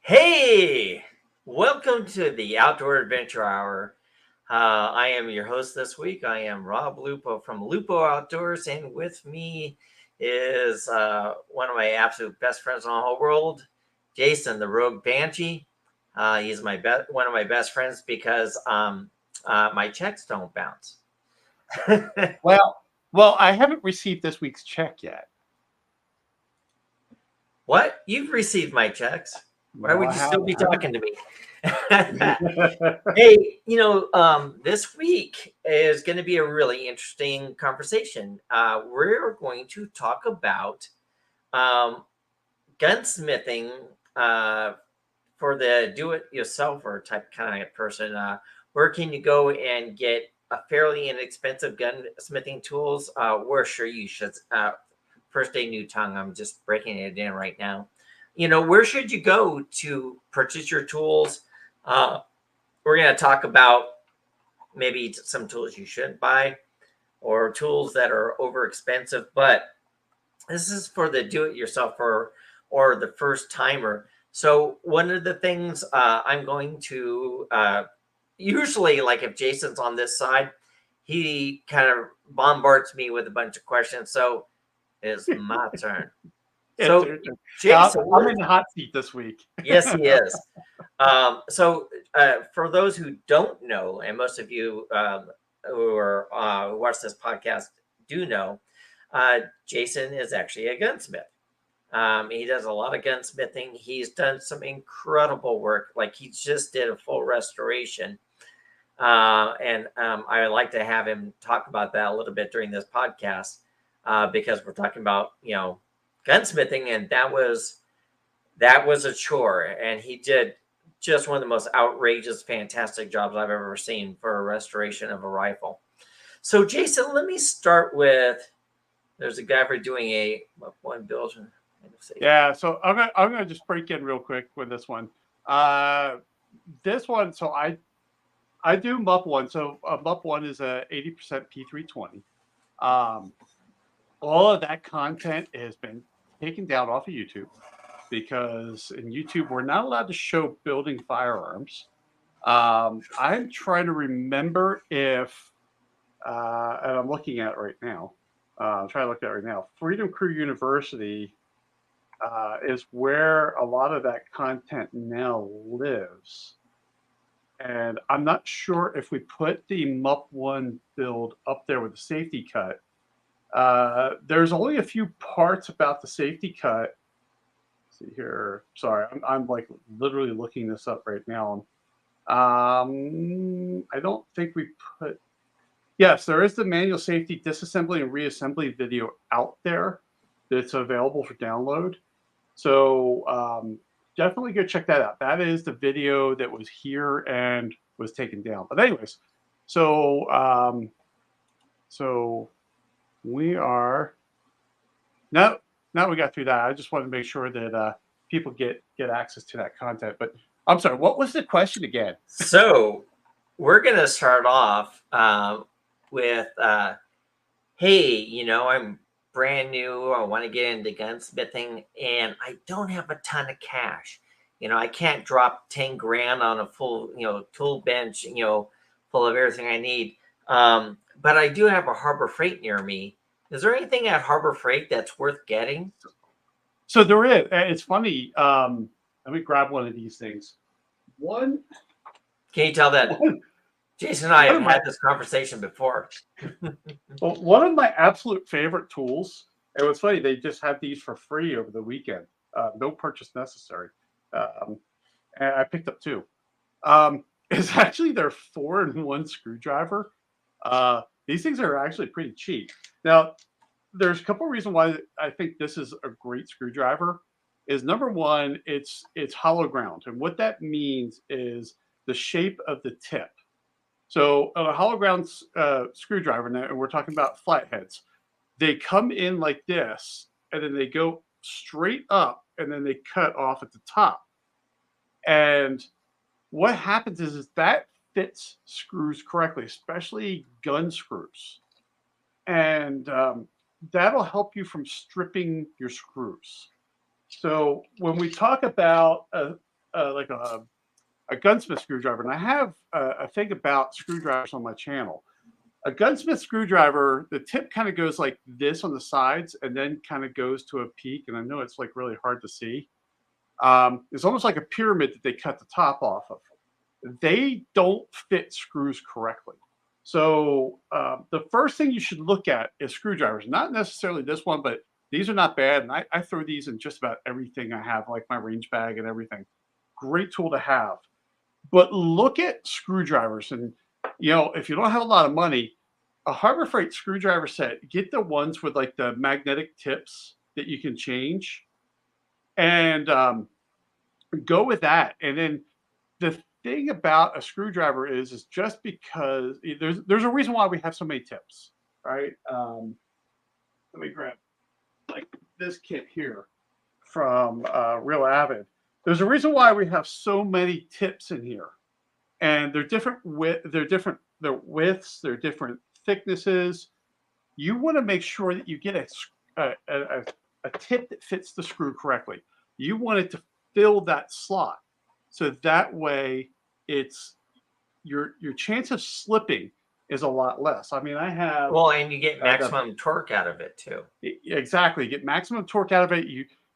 Hey, welcome to the Outdoor Adventure Hour. I am your host this week. I am Rob Lupo from Lupo Outdoors, and with me is one of my absolute best friends in the whole world, Jason, the Rogue Banshee. He's one of my best friends because my checks don't bounce. Well, I haven't received this week's check yet. What? You've received my checks. Why No, would I you still be haven't. talking to me? Hey, this week is going to be a really interesting conversation. We're going to talk about um, gunsmithing for the do-it-yourselfer type kind of person. Where can you go and get a fairly inexpensive gunsmithing tools? We're sure you should. First day new tongue. I'm just breaking it in right now. Where should you go to purchase your tools? We're going to talk about maybe some tools you shouldn't buy or tools that are over expensive, but this is for the do-it-yourself or the first timer. So one of the things I'm going to usually, like if Jason's on this side, he kind of bombards me with a bunch of questions. So it's my turn. So Jason, I'm in the hot seat this week. yes, he is. For those who don't know, and most of you who watch this podcast do know, Jason is actually a gunsmith. He does a lot of gunsmithing. He's done some incredible work. Like he just did a full restoration. And I would like to have him talk about that a little bit during this podcast because we're talking about, gunsmithing, and that was a chore, and he did just one of the most outrageous, fantastic jobs I've ever seen for a restoration of a rifle. So, Jason, let me start with. There's a guy for doing a one build. Yeah, so I'm gonna just break in real quick with this one. This one, so I do MUP one. So MUP one is a 80% P320. All of that content has been taken down off of YouTube because in YouTube we're not allowed to show building firearms. I'm trying to remember if, and I'm looking at it right now. I'm trying to look at it right now. Freedom Crew University is where a lot of that content now lives. And I'm not sure if we put the MUP 1 build up there with the safety cut. There's only a few parts about the safety cut. Let's see here. Sorry, I'm like literally looking this up right now. I don't think we put. Yes, there is the manual safety disassembly and reassembly video out there that's available for download. So definitely go check that out. That is the video that was here and was taken down. But anyways, so we are now we got through that. I just wanted to make sure that people get access to that content. But I'm sorry, what was the question again? So we're gonna start off with, hey, I'm brand new. I want to get into gunsmithing, and I don't have a ton of cash. I can't drop 10 grand on a full, tool bench, full of everything I need. But I do have a Harbor Freight near me. Is there anything at Harbor Freight that's worth getting? So there is. It's funny. Let me grab one of these things. One. Can you tell that Jason and I have had this conversation before? Well, one of my absolute favorite tools, it was funny, they just had these for free over the weekend. No purchase necessary. And I picked up two. It's actually their 4-in-1 screwdriver. These things are actually pretty cheap. Now, there's a couple of reasons why I think this is a great screwdriver. Is number one, it's hollow ground. And what that means is the shape of the tip. So on a hollow ground screwdriver, now, and we're talking about flatheads, they come in like this, and then they go straight up, and then they cut off at the top. And what happens is that fits screws correctly, especially gun screws. And that'll help you from stripping your screws. So when we talk about like a gunsmith screwdriver, and I have a thing about screwdrivers on my channel. A gunsmith screwdriver, the tip kind of goes like this on the sides, and then kind of goes to a peak. And I know it's like really hard to see. It's almost like a pyramid that they cut the top off of. They don't fit screws correctly. So the first thing you should look at is screwdrivers. Not necessarily this one, but these are not bad. And I throw these in just about everything I have, like my range bag and everything. Great tool to have. But look at screwdrivers. And, if you don't have a lot of money, a Harbor Freight screwdriver set, get the ones with like the magnetic tips that you can change. And go with that. And then the thing about a screwdriver is just because there's a reason why we have so many tips, right? Let me grab like this kit here from Real Avid. There's a reason why we have so many tips in here, and they're different they're widths, they're different thicknesses. You want to make sure that you get a tip that fits the screw correctly. You want it to fill that slot, so that way it's your chance of slipping is a lot less. I mean, I have and you get maximum torque out of it too. Exactly, you get maximum torque out of it.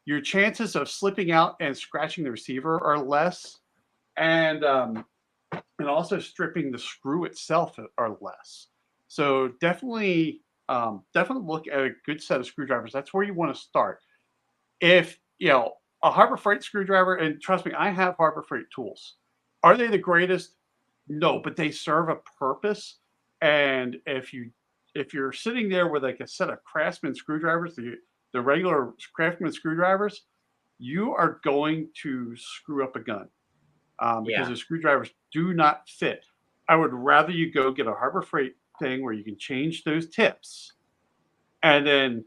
Your chances of slipping out and scratching the receiver are less, and also stripping the screw itself are less. So definitely look at a good set of screwdrivers. That's where you want to start. If a Harbor Freight screwdriver, and trust me, I have Harbor Freight tools. Are they the greatest? No, but they serve a purpose. And if you're sitting there with like a set of Craftsman screwdrivers, the regular Craftsman screwdrivers, you are going to screw up a gun because the screwdrivers do not fit. I would rather you go get a Harbor Freight thing where you can change those tips, and then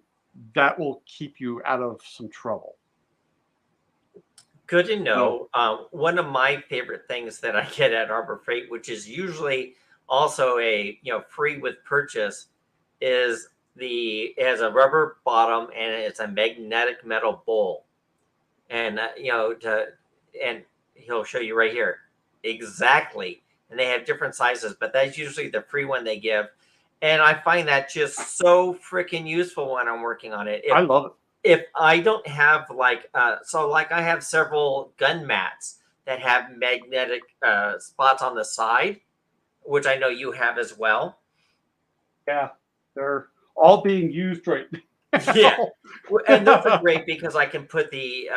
that will keep you out of some trouble. Good to know. One of my favorite things that I get at Harbor Freight, which is usually also a free with purchase, is it has a rubber bottom and it's a magnetic metal bowl, and and he'll show you right here exactly. And they have different sizes, but that's usually the free one they give, and I find that just so freaking useful when I'm working on it. I love it. If I don't have I have several gun mats that have magnetic spots on the side, which I know you have as well. Yeah, they're all being used right now. Yeah, and those are great because I can put the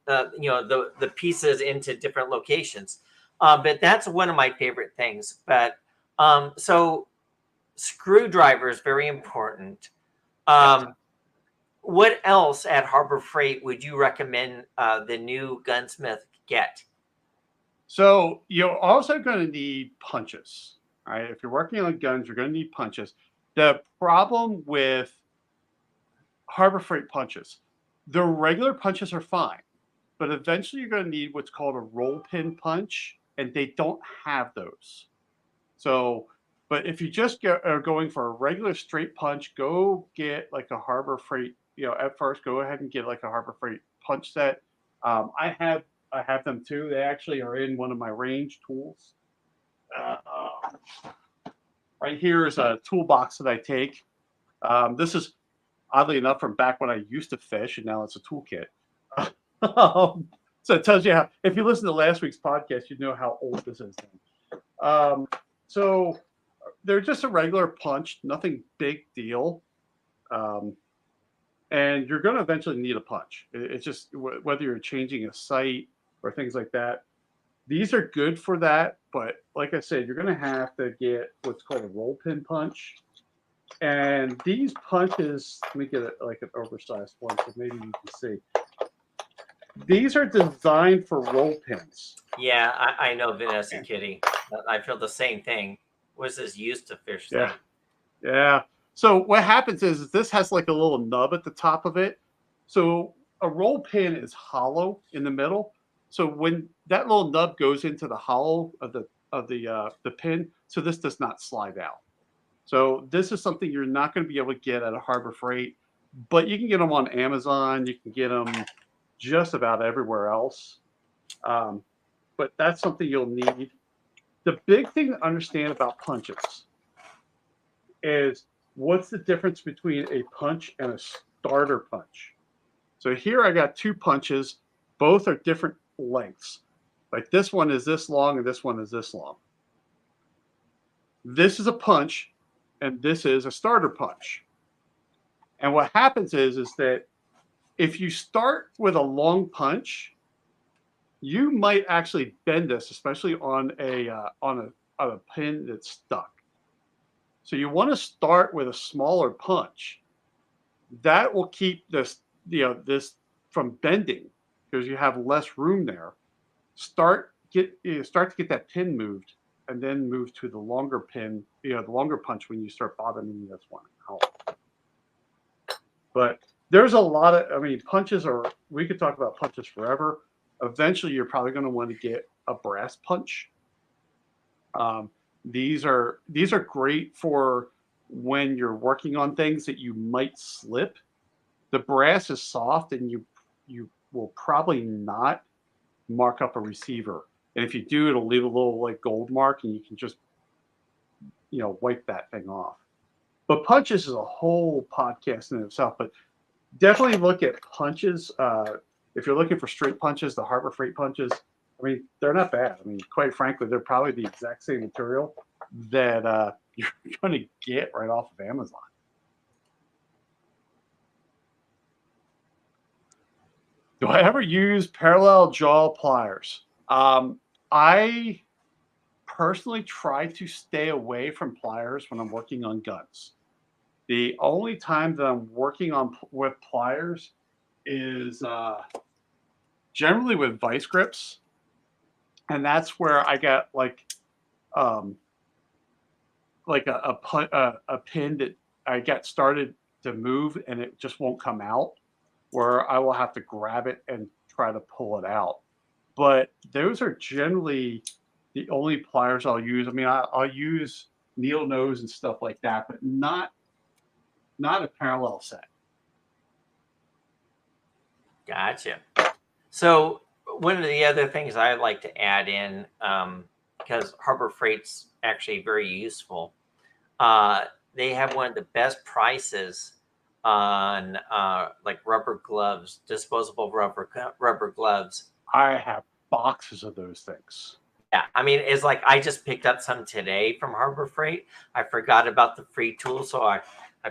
the pieces into different locations. But that's one of my favorite things. But so screwdriver is very important. What else at Harbor Freight would you recommend the new gunsmith get? So you're also going to need punches. Right? If you're working on guns, you're going to need punches. The problem with Harbor Freight punches, the regular punches are fine, but eventually you're going to need what's called a roll pin punch, and they don't have those. So, but if you just are going for a regular straight punch, go get like a Harbor Freight. At first, go ahead and get like a Harbor Freight punch set. I have them too. They actually are in one of my range tools. Right here is a toolbox that I take. This is oddly enough from back when I used to fish, and now it's a toolkit. So it tells you how. If you listen to last week's podcast, you know how old this is. So they're just a regular punch, nothing big deal. And you're going to eventually need a punch. It's just whether you're changing a sight or things like that. These are good for that, but like I said, you're going to have to get what's called a roll pin punch. And these punches, let me get like an oversized one so maybe you can see. These are designed for roll pins. Yeah, I know, Vanessa Kitty. I feel the same thing. What's this used to fish thing? Yeah. So what happens is this has like a little nub at the top of it. So a roll pin is hollow in the middle. So when that little nub goes into the hollow of the pin, so this does not slide out. So this is something you're not going to be able to get at a Harbor Freight, but you can get them on Amazon. You can get them just about everywhere else. But that's something you'll need. The big thing to understand about punches is what's the difference between a punch and a starter punch. So here I got 2 punches. Both are different lengths. Like this one is this long and this one is this long. This is a punch and this is a starter punch. And what happens is that if you start with a long punch, you might actually bend this, especially on a pin that's stuck. So you want to start with a smaller punch. That will keep this from bending because you have less room there. Start to get that pin moved, and then move to the longer pin, the longer punch when you start bottoming this one out. But there's a lot of, punches are, we could talk about punches forever. Eventually, you're probably going to want to get a brass punch. These are great for when you're working on things that you might slip. The brass is soft, and you will probably not mark up a receiver. And if you do, it'll leave a little like gold mark, and you can just wipe that thing off. But punches is a whole podcast in itself. But definitely look at punches. If you're looking for straight punches, the Harbor Freight punches, they're not bad. Quite frankly, they're probably the exact same material that you're going to get right off of Amazon. Do I ever use parallel jaw pliers? I personally try to stay away from pliers when I'm working on guns. The only time that I'm working with pliers is generally with vice grips, and that's where I got like a pin that I got started to move and it just won't come out, where I will have to grab it and try to pull it out. But those are generally the only pliers I'll use. I'll use needle nose and stuff like that, but not a parallel set. Gotcha. So one of the other things I like to add in, because Harbor Freight's actually very useful, they have one of the best prices on like rubber gloves, disposable rubber gloves. I have boxes of those things. Yeah, it's like I just picked up some today from Harbor Freight. I forgot about the free tool, so I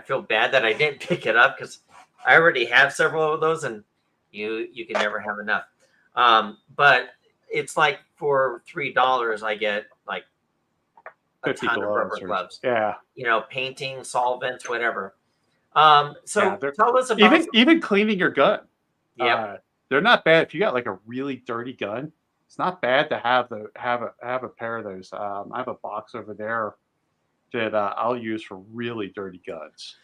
feel bad that I didn't pick it up because I already have several of those, and you can never have enough. But it's like for $3, I get like a ton of rubber gloves. Yeah, painting, solvents, whatever. So tell us about even cleaning your gun. Yeah, they're not bad if you got like a really dirty gun. It's not bad to have a pair of those. I have a box over there that I'll use for really dirty guns.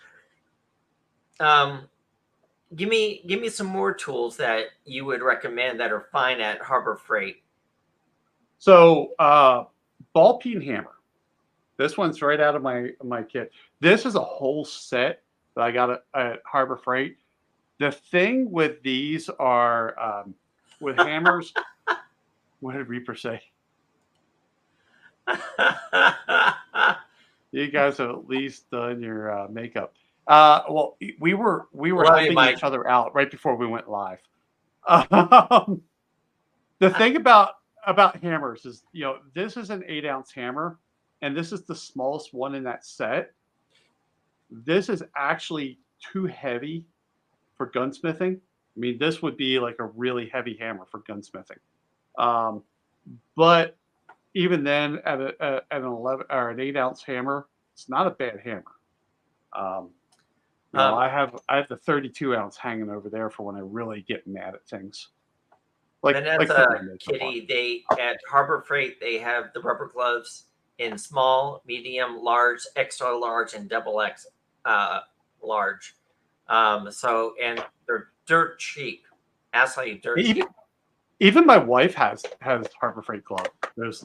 Give me some more tools that you would recommend that are fine at Harbor Freight. So ball peen hammer. This one's right out of my kit. This is a whole set that I got at Harbor Freight. The thing with these are with hammers. What did Reaper say? You guys have at least done your makeup. Well, we were helping each other out right before we went live. The thing about hammers is, this is an 8-ounce hammer, and this is the smallest one in that set. This is actually too heavy for gunsmithing. This would be like a really heavy hammer for gunsmithing. But even then, at an 11 or an 8-ounce hammer, it's not a bad hammer. I have the 32-ounce hanging over there for when I really get mad at things. Kitty, they at Harbor Freight, they have the rubber gloves in small, medium, large, extra large, and double X large. And they're dirt cheap. Absolutely dirt cheap. Even my wife has Harbor Freight gloves. Those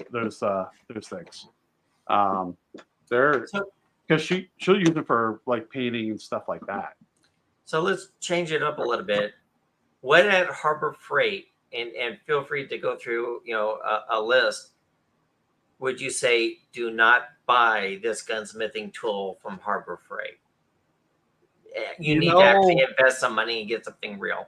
things. They're because she'll use them for like painting and stuff like that. So let's change it up a little bit. what at Harbor Freight, and feel free to go through, a list, would you say do not buy this gunsmithing tool from Harbor Freight? You You need to actually know, invest some money and get something real.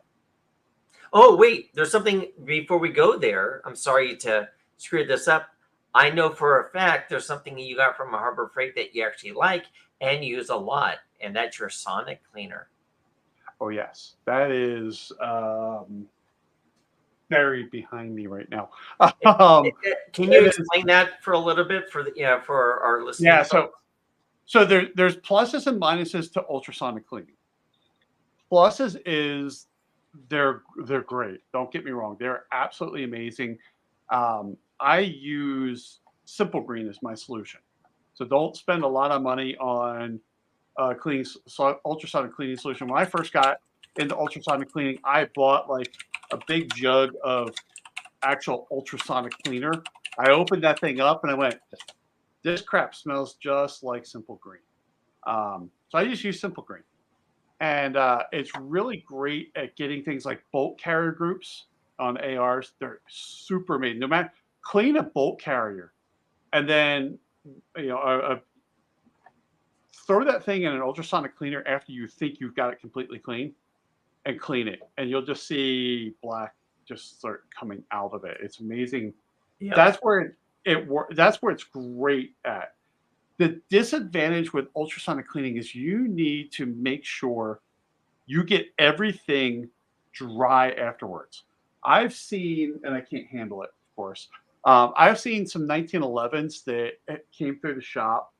Oh, wait, there's something before we go there. I'm sorry to screw this up. I know for a fact there's something you got from a Harbor Freight that you actually like and use a lot, and that's your sonic cleaner. oh yes, that is buried behind me right now. Um, Can you it is, explain that for a little bit for for our listening yeah. So folks? so there's pluses and minuses to ultrasonic cleaning. Pluses is they're great. Don't get me wrong; they're absolutely amazing. I use Simple Green as my solution, so don't spend a lot of money on cleaning ultrasonic cleaning solution. When I first got into ultrasonic cleaning, I bought like a big jug of actual ultrasonic cleaner. I opened that thing up and I went, "This crap smells just like Simple Green." So I just use Simple Green, and it's really great at getting things like bolt carrier groups on ARs. They're super made. No matter clean a bolt carrier, and then you know throw that thing in an ultrasonic cleaner after you think you've got it completely clean, and clean it, and you'll just see black just start coming out of it. It's amazing. Yep. That's where that's where it's great at. The disadvantage with ultrasonic cleaning is you need to make sure you get everything dry afterwards. I've seen, and I can't handle it, of course. I've seen some 1911s that came through the shop,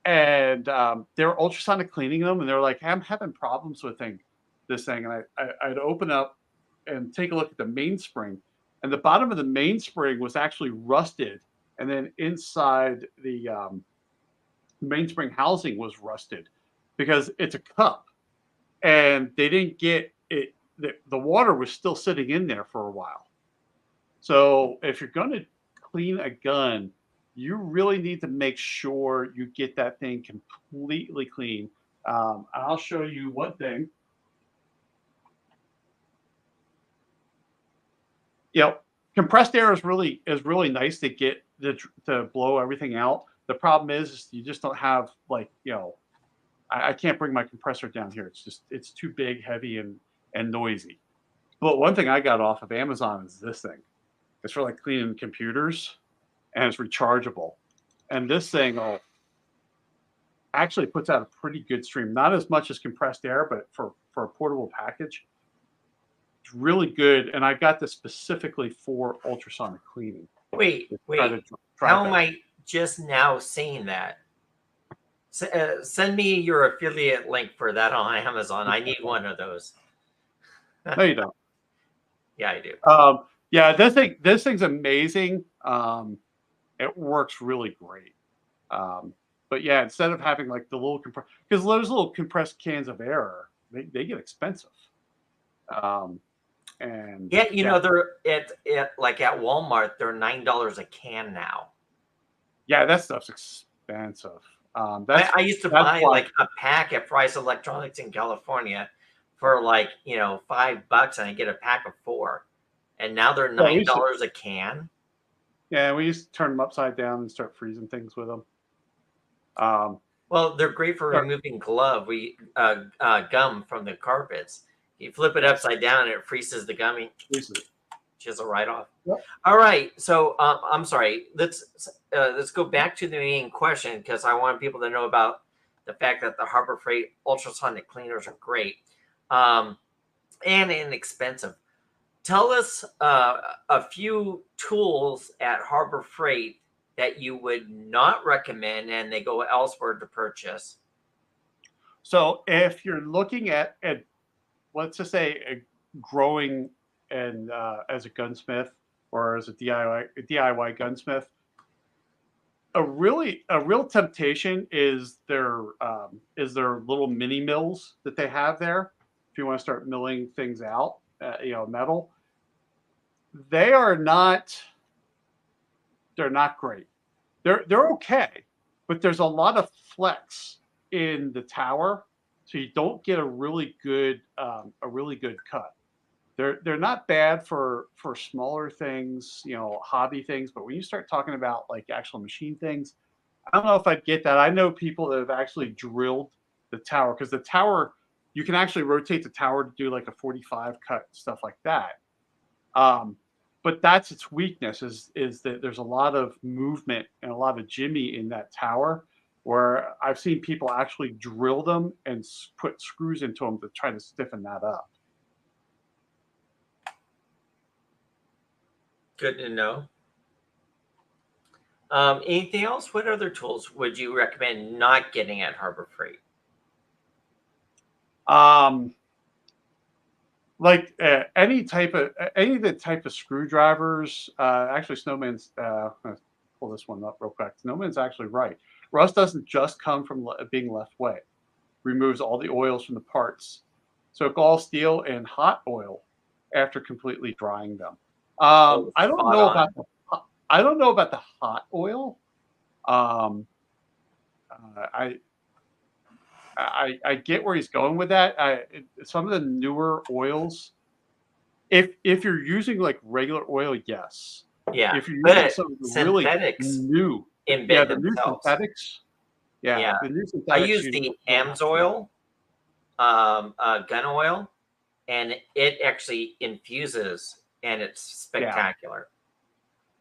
and they're ultrasonic cleaning them, and they're like, "I'm having problems with this thing," and I'd open up and take a look at the mainspring, and the bottom of the mainspring was actually rusted, and then inside the mainspring housing was rusted because it's a cup, and they didn't get it. The water was still sitting in there for a while. So if you're going to clean a gun, you really need to make sure you get that thing completely clean. I'll show you one thing. You know, compressed air is really nice to get to blow everything out. The problem is you just don't have like I can't bring my compressor down here. It's too big, heavy, and noisy. But one thing I got off of Amazon is this thing. It's for like cleaning computers, and it's rechargeable. And this thing actually puts out a pretty good stream. Not as much as compressed air, but for a portable package, it's really good. And I got this specifically for ultrasonic cleaning. Wait, Try to wait. drive How am that. I just now seeing that? Send me your affiliate link for that on Amazon. I need one of those. No, you don't. Yeah, I do. Yeah, this thing's amazing. It works really great. But yeah, instead of having like the little because those little compressed cans of air, they get expensive. Um, and Yeah, yeah, they're at like at Walmart, they're $9 a can now. yeah, that stuff's expensive. I used to That's buy why. like a pack at Price Electronics in California for like $5, and I get a pack of four, and now they're Yeah, $9 a can. we used to turn them upside down and start freezing things with them. Um, Well, they're great for or removing gum from the carpets. You flip it upside down, and it freezes the gummy. freezes it. Chisel right off. Yep. All right. So I'm sorry. Let's go back to the main question, because I want people to know about the fact that the Harbor Freight ultrasonic cleaners are great and inexpensive. Tell us a few tools at Harbor Freight that you would not recommend and they go elsewhere to purchase. So if you're looking at let's just say growing and as a gunsmith or as a DIY gunsmith, a real temptation is their little mini mills that they have there. If you want to start milling things out, metal, they are not they're not great. They're okay, but there's a lot of flex in the tower, so you don't get a really good cut. they're not bad for smaller things, you know, hobby things. But when you start talking about like actual machine things, I don't know if I'd get that. I know people that have actually drilled the tower because the tower, you can actually rotate the tower to do like a 45 cut, stuff like that. Um, but that's its weakness is that there's a lot of movement and a lot of jimmy in that tower where I've seen people actually drill them and put screws into them to try to stiffen that up. Good to know. Anything else? What other tools would you recommend not getting at Harbor Freight? Um, like any of the type of screwdrivers. Actually, Snowman's. Let's pull this one up real quick. Snowman's actually right. Rust doesn't just come from being left wet. Removes all the oils from the parts. Soak all steel in hot oil after completely drying them. Oh, I don't spot know about on. I don't know about the hot oil. Um, I I get where he's going with that. Some of the newer oils, if you're using like regular oil, yes. Yeah, If you're using but some of the really synthetics new, yeah, embed the new themselves. synthetics, yeah, Yeah, the new I synthetics use usually the don't AMS have to. oil, gun oil, and it actually infuses, and it's Yeah. spectacular.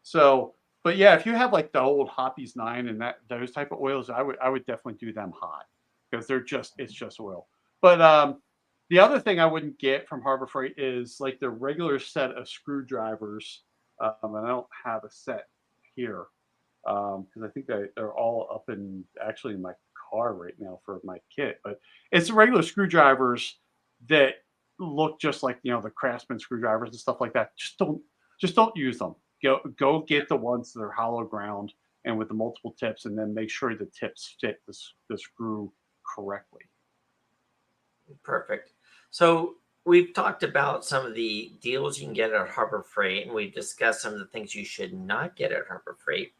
So, but yeah, if you have like the old Hoppies 9 and that those type of oils, I would definitely do them hot because they're just it's just oil. But the other thing I wouldn't get from Harbor Freight is like the regular set of screwdrivers. And I don't have a set here because I think they're all up in actually in my car right now for my kit. But it's the regular screwdrivers that look just like you know the Craftsman screwdrivers and stuff like that. Just don't use them. Go get the ones that are hollow ground and with the multiple tips, and then make sure the tips fit the screw correctly. Perfect. So we've talked about some of the deals you can get at Harbor Freight, and we've discussed some of the things you should not get at Harbor Freight.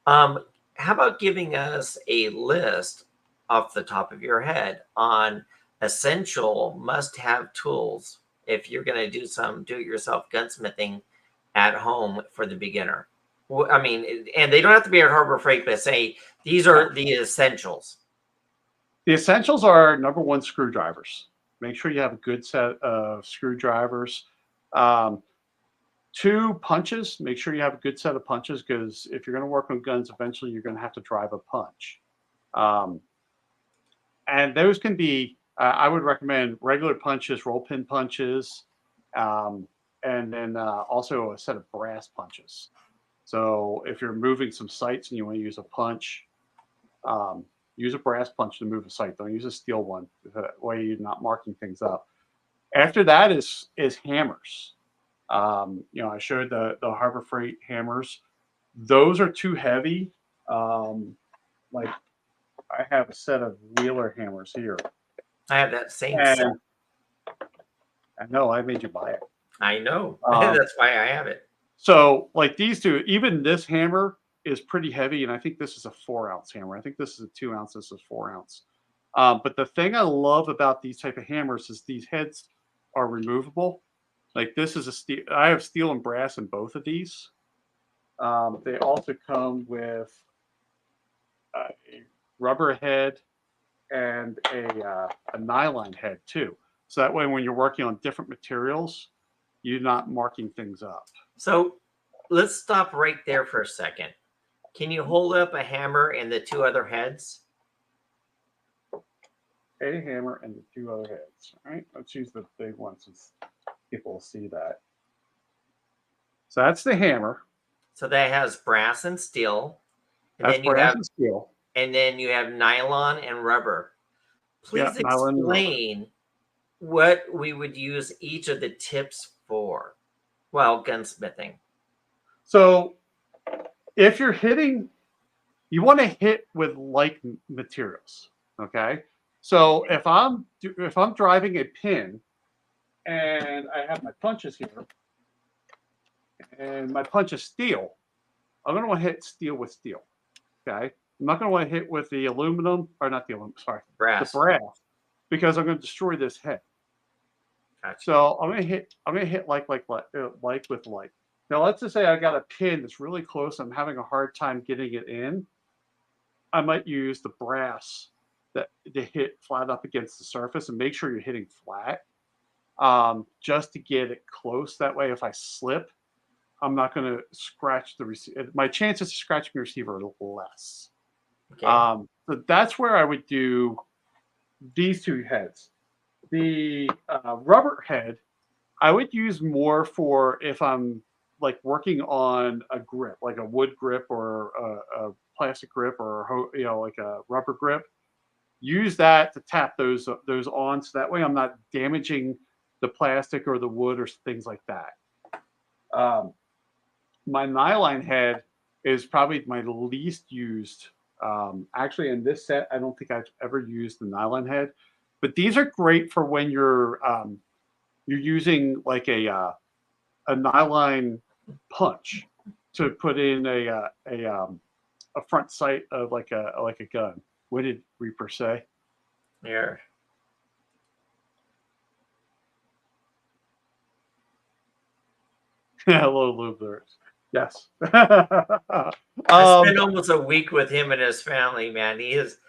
How about giving us a list off the top of your head on essential must-have tools if you're going to do some do-it-yourself gunsmithing at home for the beginner? I mean, and they don't have to be at Harbor Freight, but say these Yeah. are the essentials. The essentials are number one screwdrivers. Make sure you have a good set of screwdrivers. Um, two punches. Make sure you have a good set of punches because if you're going to work on guns, eventually you're going to have to drive a punch. Um, and those can be I would recommend regular punches, roll pin punches, um, and then also a set of brass punches. So if you're moving some sights and you want to use a punch, um, use a brass punch to move a sight. Don't use a steel one. That way you're not marking things up. After that is hammers. You know, I showed the Harbor Freight hammers. Those are too heavy. Like I have a set of Wheeler hammers here, I have that same set. and I know I made you buy it. I know. Um, That's why I have it. so like these two, even this hammer is pretty heavy, and I think this is a 4 ounce hammer. I think this is a 2 ounce. This is 4 ounce. But the thing I love about these type of hammers is these heads are removable. Like this is a steel. I have steel and brass in both of these. They also come with a rubber head and a nylon head too. So that way, when you're working on different materials, you're not marking things up. So let's stop right there for a second. Can you hold up a hammer and the two other heads? A hammer and the two other heads. All right, let's use the big one since people will see that. So that's the hammer. So that has brass and steel, and That's then you brass have and steel. nylon and rubber. Yeah, Please nylon and rubber. explain what we would use each of the tips for while gunsmithing. So if you're hitting, you want to hit with like materials. Okay. So if I'm driving a pin and I have my punches here and my punch is steel, I'm going to want to hit steel with steel. Okay. I'm not going to want to hit with the aluminum or not the aluminum, sorry, the Brass. brass because I'm going to destroy this head. Gotcha. So I'm gonna hit like with like. Now let's just say I got a pin that's really close. I'm having a hard time getting it in. I might use the brass that to hit flat up against the surface and make sure you're hitting flat, just to get it close. That way, if I slip, I'm not going to scratch the receiver. My chances of scratching the receiver are less. Okay. So that's where I would do these two heads. The rubber head, I would use more for if I'm like working on a grip, like a wood grip or a plastic grip or like a rubber grip. Use that to tap those on, so that way I'm not damaging the plastic or the wood or things like that. My nylon head is probably my least used. Actually, in this set, I don't think I've ever used the nylon head, but these are great for when you're using like a nylon punch to put in a front sight of like a gun. What did Reaper say? Here. Hello, Lubers. Yes. I spent almost a week with him and his family, man. He is,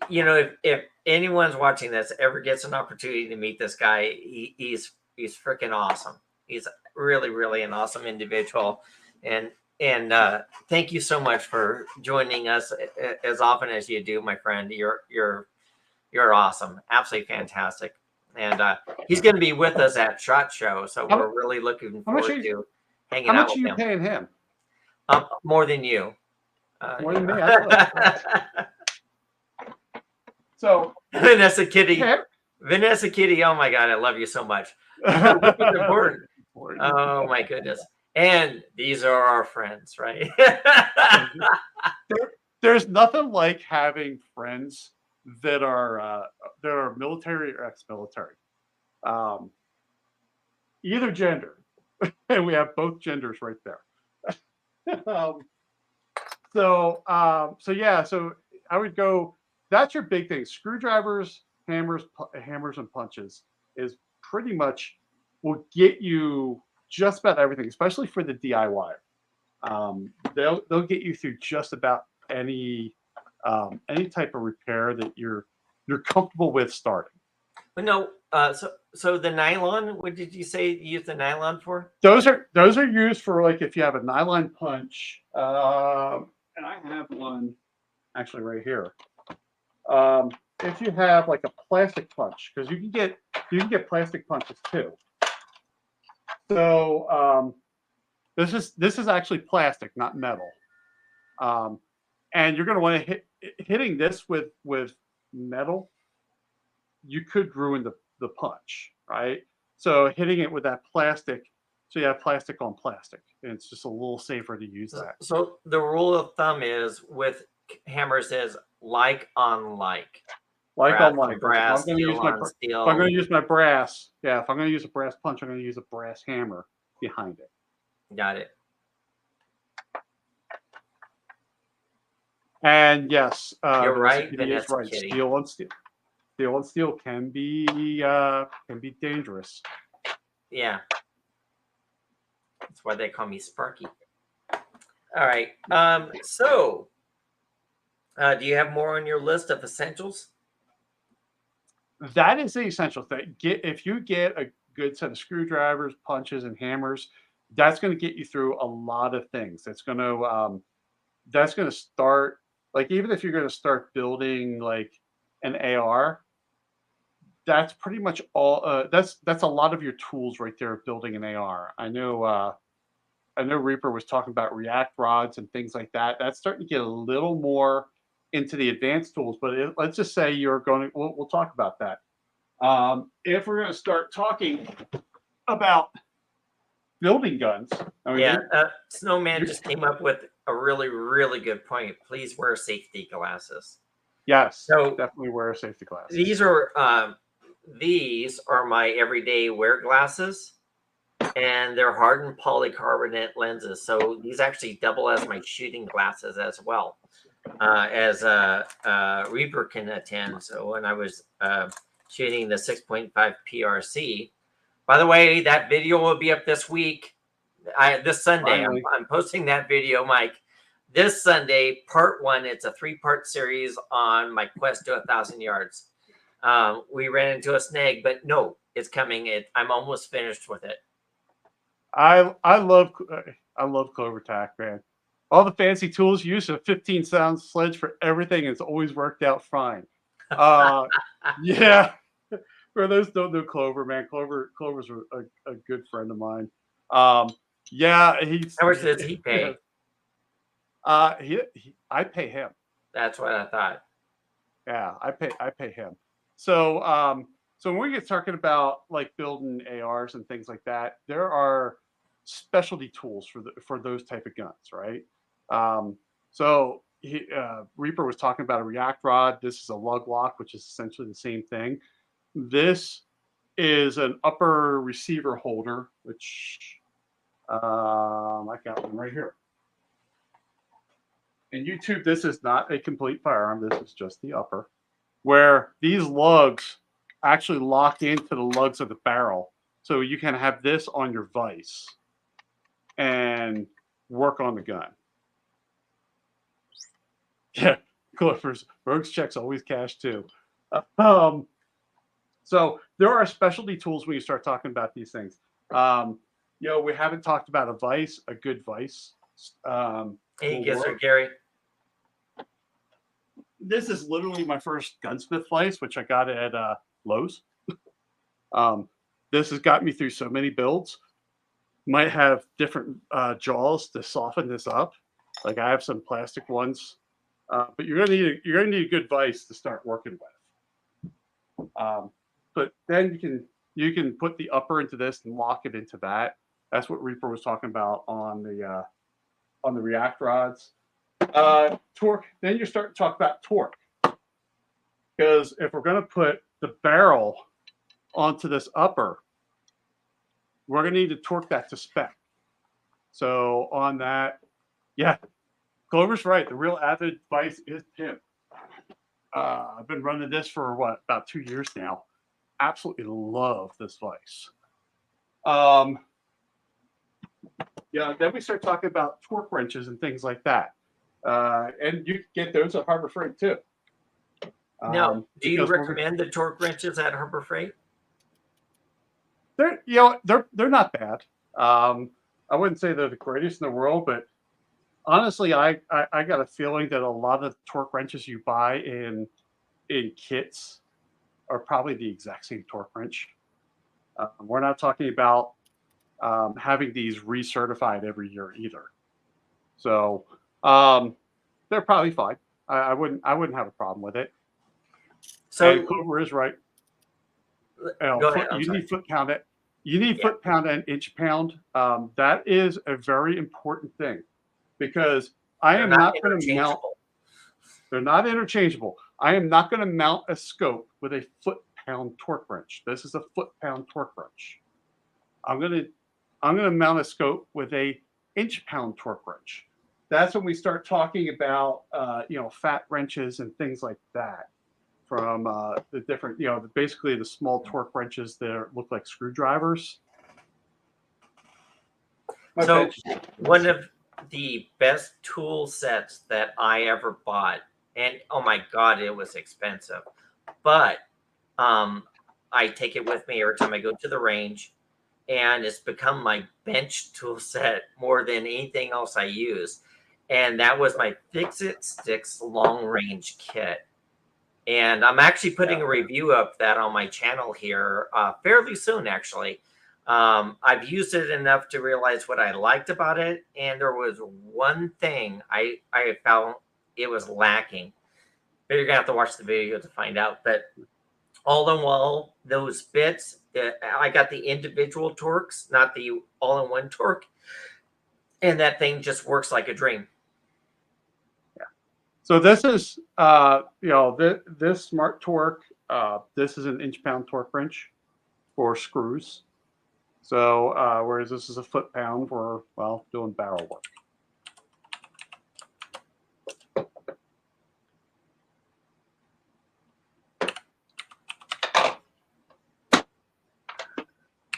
if anyone's watching this ever gets an opportunity to meet this guy, he's freaking awesome. He's really, really an awesome individual. And thank you so much for joining us as often as you do, my friend. You're awesome. Absolutely fantastic. And he's going to be with us at SHOT Show. So we're really looking forward to hanging out with him. How much are you paying him? More than you. More than me? So Vanessa Kitty. Vanessa Kitty, oh my God, I love you so much. Oh my goodness. And these are our friends, right? There's nothing like having friends that are military or ex-military, either gender, and we have both genders right there. So I would go. That's your big thing. Screwdrivers, hammers, and punches is pretty much will get you just about everything, especially for the DIY. They'll get you through just about any type of repair that you're comfortable with starting. But no, so the nylon. What did you say you use the nylon for? Those are used for like if you have a nylon punch, and I have one actually right here. If you have like a plastic punch, because you can get plastic punches too. So this is actually plastic, not metal. And you're going to want to hitting this with metal. You could ruin the punch, right? So hitting it with that plastic, so you have plastic on plastic, and it's just a little safer to use that. So the rule of thumb is with hammers is like on like. Like on like. Brass, if I'm going to use my brass, if I'm going to use a brass punch, I'm going to use a brass hammer behind it. Got it. And yes, you're right. Vanessa right. Steel on steel can be dangerous. Yeah, that's why they call me Sparky. All right. So, do you have more on your list of essentials? That is the essential thing. If you get a good set of screwdrivers, punches, and hammers, that's going to get you through a lot of things. That's going to start, like, even if you're going to start building like an AR, that's pretty much all. That's a lot of your tools right there of building an AR. I know Reaper was talking about React rods and things like that. That's starting to get a little more into the advanced tools, but let's just say you're going to. We'll talk about that. If we're going to start talking about building guns, Snowman just came up with a really, really good point. Please wear safety glasses. Yes, so definitely wear safety glasses. These are my everyday wear glasses, and they're hardened polycarbonate lenses. So these actually double as my shooting glasses as well, as Reaper can attend. So when I was shooting the 6.5 PRC. By the way, that video will be up this week. This Sunday. I'm posting that video, Mike. This Sunday, part 1. It's a 3-part series on my quest to 1,000 yards. We ran into a snag, but no, it's coming. I'm almost finished with it. I love Clover Tack, man. All the fancy tools use a 15-sound sledge for everything. It's always worked out fine. Yeah. For those who don't know Clover, man, Clover's a good friend of mine. Yeah, he's. How much does he pay? I pay him. That's what I thought. Yeah, I pay him. So so when we get talking about like building ARs and things like that, there are specialty tools for those type of guns, right? So Reaper was talking about a React rod. This is a lug lock, which is essentially the same thing. This is an upper receiver holder, which I got one right here. In YouTube, this is not a complete firearm. This is just the upper, where these lugs actually lock into the lugs of the barrel. So you can have this on your vise and work on the gun. Yeah, Clippers. Rogue's checks always cash too. So there are specialty tools when you start talking about these things. We haven't talked about a vise, a good vise. Hey, Gizzer, Gary. This is literally my first gunsmith vise, which I got at Lowe's. This has got me through so many builds. Might have different jaws to soften this up. Like I have some plastic ones, but you're gonna need a good vise to start working with. But then you can put the upper into this and lock it into that. That's what Reaper was talking about on the React rods. Torque. Then you start to talk about torque, because if we're going to put the barrel onto this upper, we're going to need to torque that to spec. So on that, yeah, Clover's right. The real avid vise is pimp. I've been running this for about 2 years now. Absolutely love this vise. Then we start talking about torque wrenches and things like that. And you get those at Harbor Freight too. Now, do you recommend the torque wrenches at Harbor Freight? They're not bad. I wouldn't say they're the greatest in the world, but honestly, I got a feeling that a lot of the torque wrenches you buy in kits are probably the exact same torque wrench. We're not talking about having these recertified every year either. So they're probably fine. I wouldn't have a problem with it. So and Clover is right. You need foot pound it. You need foot pound and inch pound. That is a very important thing, because I am not going to mount. They're not interchangeable. I am not going to mount a scope with a foot pound torque wrench. This is a foot pound torque wrench. I'm going to mount a scope with a inch pound torque wrench. That's when we start talking about fat wrenches and things like that. From the different, basically the small torque wrenches that look like screwdrivers. So one of the best tool sets that I ever bought, and oh my God, it was expensive, but I take it with me every time I go to the range, and it's become my bench tool set more than anything else I use. And that was my Fix-It Sticks long range kit. And I'm actually putting a review of that on my channel here fairly soon, actually. I've used it enough to realize what I liked about it. And there was one thing I found it was lacking. But you're going to have to watch the video to find out. But all in all, those bits, I got the individual torques, not the all-in-one torque. And that thing just works like a dream. So this is, this Smart Torque. This is an inch pound torque wrench for screws. So whereas this is a foot pound for doing barrel work.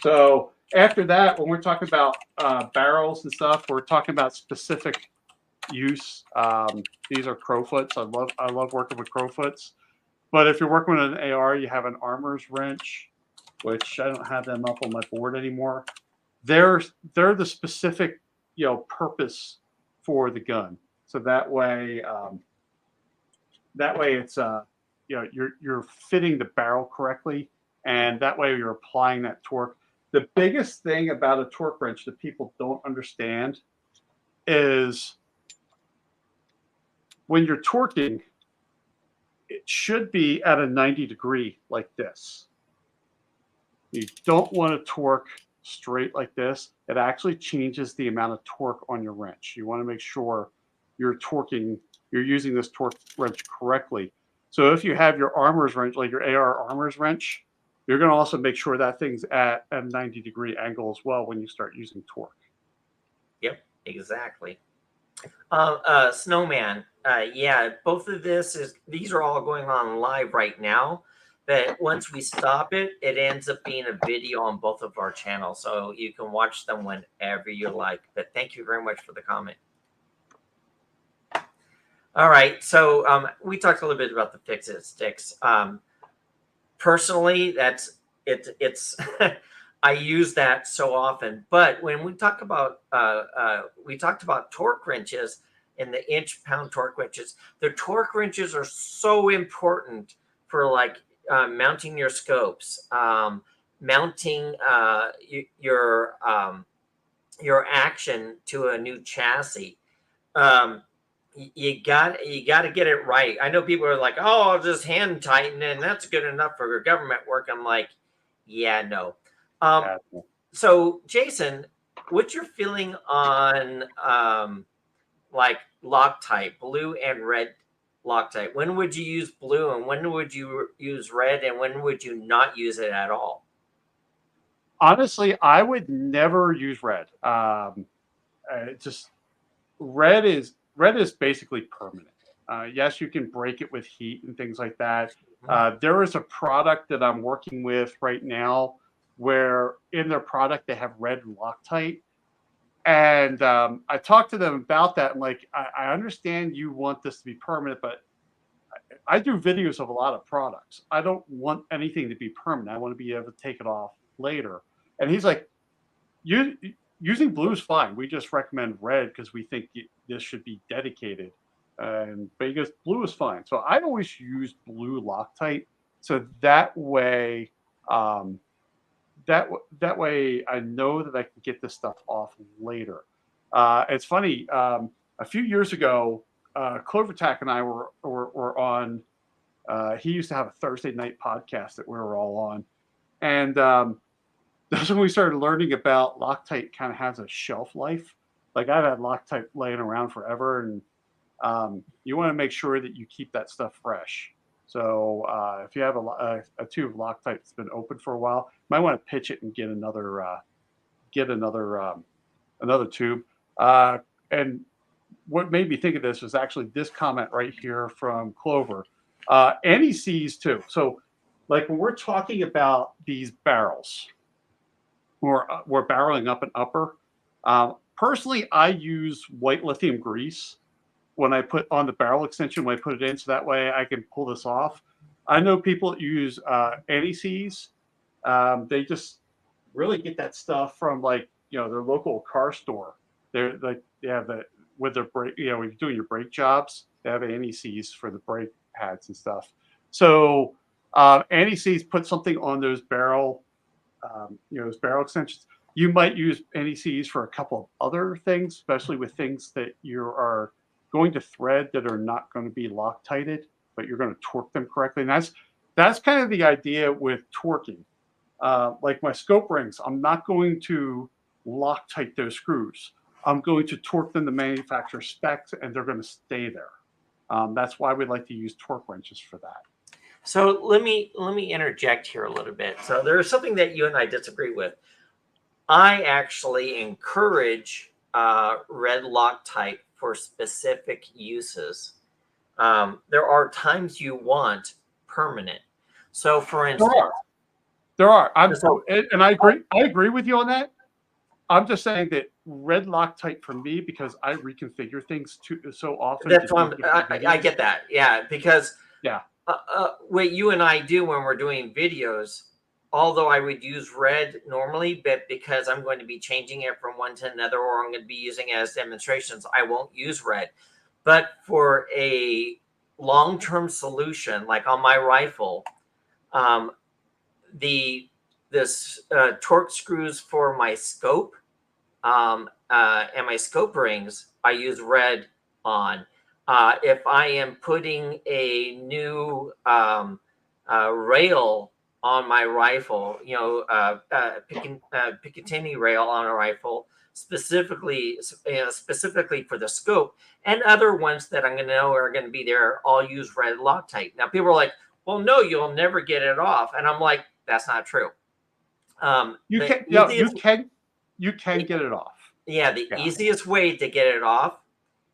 So after that, when we're talking about barrels and stuff, we're talking about specific use. These are crowfoots. I love working with crowfoots. But if you're working with an AR, you have an armor's wrench, which I don't have them up on my board anymore. They're the specific purpose for the gun. So that way it's you're fitting the barrel correctly, and that way you're applying that torque. The biggest thing about a torque wrench that people don't understand is when you're torquing, it should be at a 90-degree like this. You don't want to torque straight like this. It actually changes the amount of torque on your wrench. You want to make sure you're using this torque wrench correctly. So if you have your armor's wrench, like your AR armor's wrench, you're going to also make sure that thing's at a 90-degree angle as well when you start using torque. Yep, exactly. Snowman, yeah, both of these are all going on live right now. But once we stop it, it ends up being a video on both of our channels, so you can watch them whenever you like. But thank you very much for the comment. All right, so we talked a little bit about the fix-it sticks. Personally, it's I use that so often. But when we talk about we talked about torque wrenches and the inch-pound torque wrenches. The torque wrenches are so important for mounting your scopes, mounting your action to a new chassis. You got to get it right. I know people are like, "Oh, I'll just hand tighten and that's good enough for government work." I'm like, yeah, no. So, Jason, what's your feeling on Loctite, blue and red Loctite? When would you use blue and when would you use red and when would you not use it at all? Honestly, I would never use red. Just red is basically permanent. Yes, you can break it with heat and things like that. There is a product that I'm working with right now where in their product they have red Loctite. And I talked to them about that. And I understand you want this to be permanent, but I do videos of a lot of products. I don't want anything to be permanent. I want to be able to take it off later. And he's like, using blue is fine. We just recommend red because we think this should be dedicated. But he goes, blue is fine. So I always use blue Loctite. So that way, that way I know that I can get this stuff off later. It's funny. A few years ago, Clovertack and I were on. He used to have a Thursday night podcast that we were all on, and that's when we started learning about Loctite. Kind of has a shelf life. Like I've had Loctite laying around forever, and you want to make sure that you keep that stuff fresh. So if you have a tube of Loctite that's been open for a while, you might want to pitch it and get another tube. And what made me think of this was actually this comment right here from Clover. And he sees too. So like when we're talking about these barrels, we're barreling up and upper. Personally, I use white lithium grease when I put on the barrel extension, when I put it in, so that way I can pull this off. I know people that use anti-seize. They just really get that stuff from their local car store. They're they have with their brake, when you're doing your brake jobs, they have anti-seize for the brake pads and stuff. So anti-seize, put something on those barrel, those barrel extensions. You might use anti-seize for a couple of other things, especially with things that you are going to thread that are not going to be Loctited, but you're going to torque them correctly. And that's kind of the idea with torquing. Like my scope rings, I'm not going to Loctite those screws. I'm going to torque them to manufacturer specs, and they're going to stay there. That's why we like to use torque wrenches for that. So let me interject here a little bit. So there is something that you and I disagree with. I actually encourage red Loctite for specific uses. There are times you want permanent. So for instance, There are. So And I agree. I agree with you on that. I'm just saying that red Loctite for me, because I reconfigure things so often to that's do what different I videos. get that. Yeah, because Yeah. what you and I do when we're doing videos, although I would use red normally, but because I'm going to be changing it from one to another, or I'm going to be using it as demonstrations, I won't use red. But for a long-term solution, like on my rifle, um, the this torque screws for my scope and my scope rings, I use red on. If I am putting a new rail on my rifle, Picatinny rail on a rifle, specifically for the scope, and other ones that I'm going to know are going to be there, I'll use red Loctite. Now, people are like, "Well, no, you'll never get it off," and I'm like, "That's not true." You The can, yeah, easiest you can get it off. Yeah, the Yeah. easiest way to get it off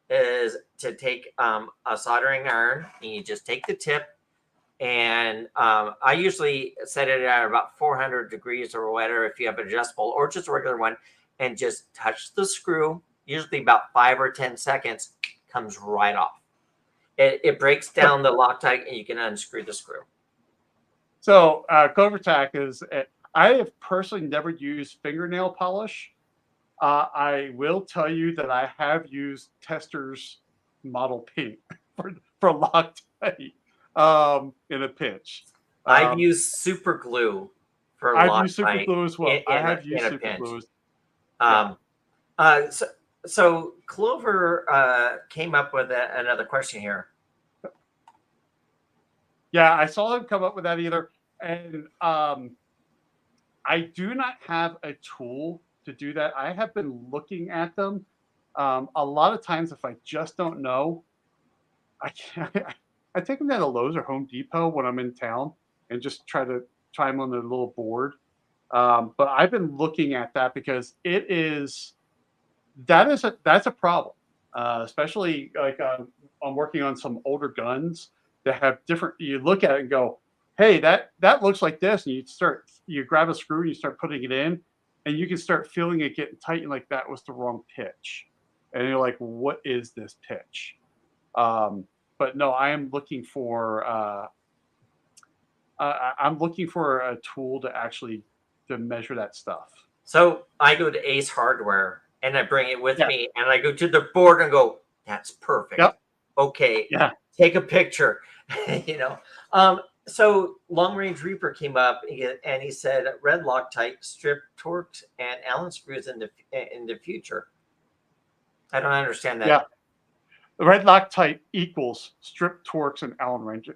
is to take a soldering iron, and you just take the tip, and I usually set it at about 400 degrees or whatever if you have an adjustable, or just a regular one, and just touch the screw. Usually about 5 or 10 seconds, comes right off. It breaks down the Loctite, and you can unscrew the screw. So Clover Tack is. I have personally never used fingernail polish. I will tell you that I have used Tester's model paint for Loctite in a pinch. I've used super glue for I've used super Loctite glue as well. I have in used a super pinch. glue. Yeah. Um, so Clover came up with another question here. Yeah, I saw him come up with that either. And I do not have a tool to do that. I have been looking at them. A lot of times, if I just don't know, I can't. I take them down to Lowe's or Home Depot when I'm in town and just try them on their little board. But I've been looking at that because that's a problem, especially like I'm working on some older guns that have different. You look at it and go, "Hey, that looks like this," and you grab a screw and you start putting it in, and you can start feeling it getting tight, and like that was the wrong pitch, and you're like, "What is this pitch?" Um, but no, I am looking for I'm looking for a tool to actually to measure that stuff. So I go to Ace Hardware and I bring it with Yeah. me, and I go to the board and go, "That's perfect. Yep. Okay, Yeah. take a picture." you know. So Long Range Reaper came up and he said, "Red Loctite, strip torques, and Allen screws in the future." I don't understand that. Yeah. The red Loctite equals strip torques and Allen's.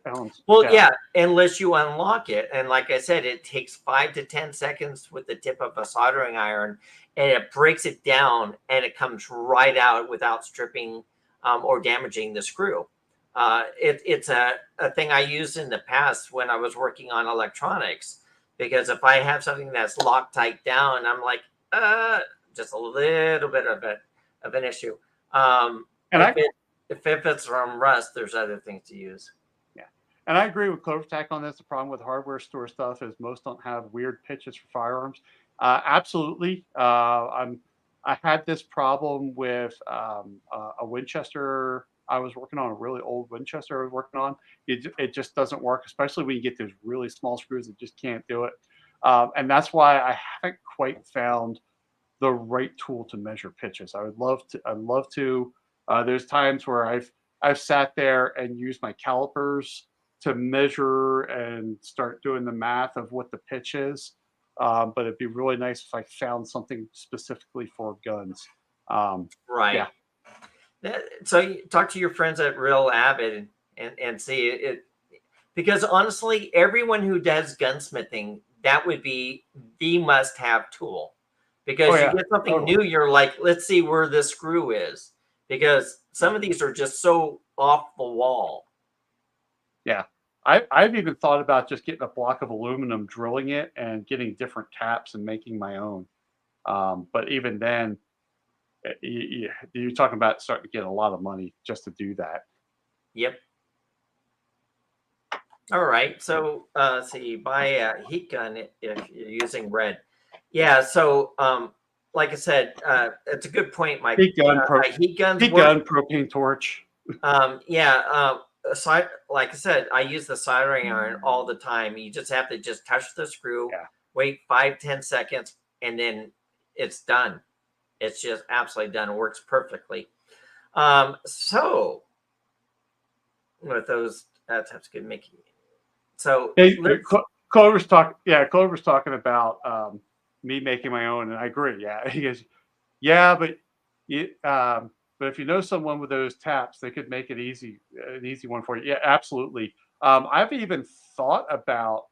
Well, Yeah. yeah, unless you unlock it. And like I said, it takes 5 to 10 seconds with the tip of a soldering iron, and it breaks it down, and it comes right out without stripping or damaging the screw. It's a thing I used in the past when I was working on electronics, because if I have something that's Loctite down, I'm like, just a little bit of an issue. Um, And if I it if it's from rust, there's other things to use. Yeah. And I agree with CloverTac on this. The problem with hardware store stuff is most don't have weird pitches for firearms. Absolutely. I had this problem with a Winchester. I was working on a really old Winchester I was working on. It just doesn't work, especially when you get those really small screws that just can't do it. And that's why I haven't quite found the right tool to measure pitches. I would love to. I'd love to. There's times where I've sat there and used my calipers to measure and start doing the math of what the pitch is. But it'd be really nice if I found something specifically for guns. Right. Yeah. So you talk to your friends at Real Avid and see it, because honestly, everyone who does gunsmithing, that would be the must-have tool. Oh Because you yeah. get something Totally. new, you're like, let's see where the screw is. Because some of these are just so off the wall. Yeah. I've even thought about just getting a block of aluminum, drilling it, and getting different taps and making my own. But even then, you're talking about starting to get a lot of money just to do that. Yep. All right. So, see, buy a heat gun if you're using red. Yeah. So, like I said, it's a good point, Mike. Heat gun, Heat guns heat work. gun, propane torch. Yeah. Like I said, I use the soldering iron all the time. You just have to just touch the screw, Yeah. wait 5-10 seconds, and then it's done. It's just absolutely done. It works perfectly. So with those, that's good, Mickey. So Hey, let's. Clover's talking. Yeah, Clover's talking about me making my own, and I agree. Yeah, he goes, yeah, but if you know someone with those taps, they could make it an easy one for you. Yeah, absolutely. I've even thought about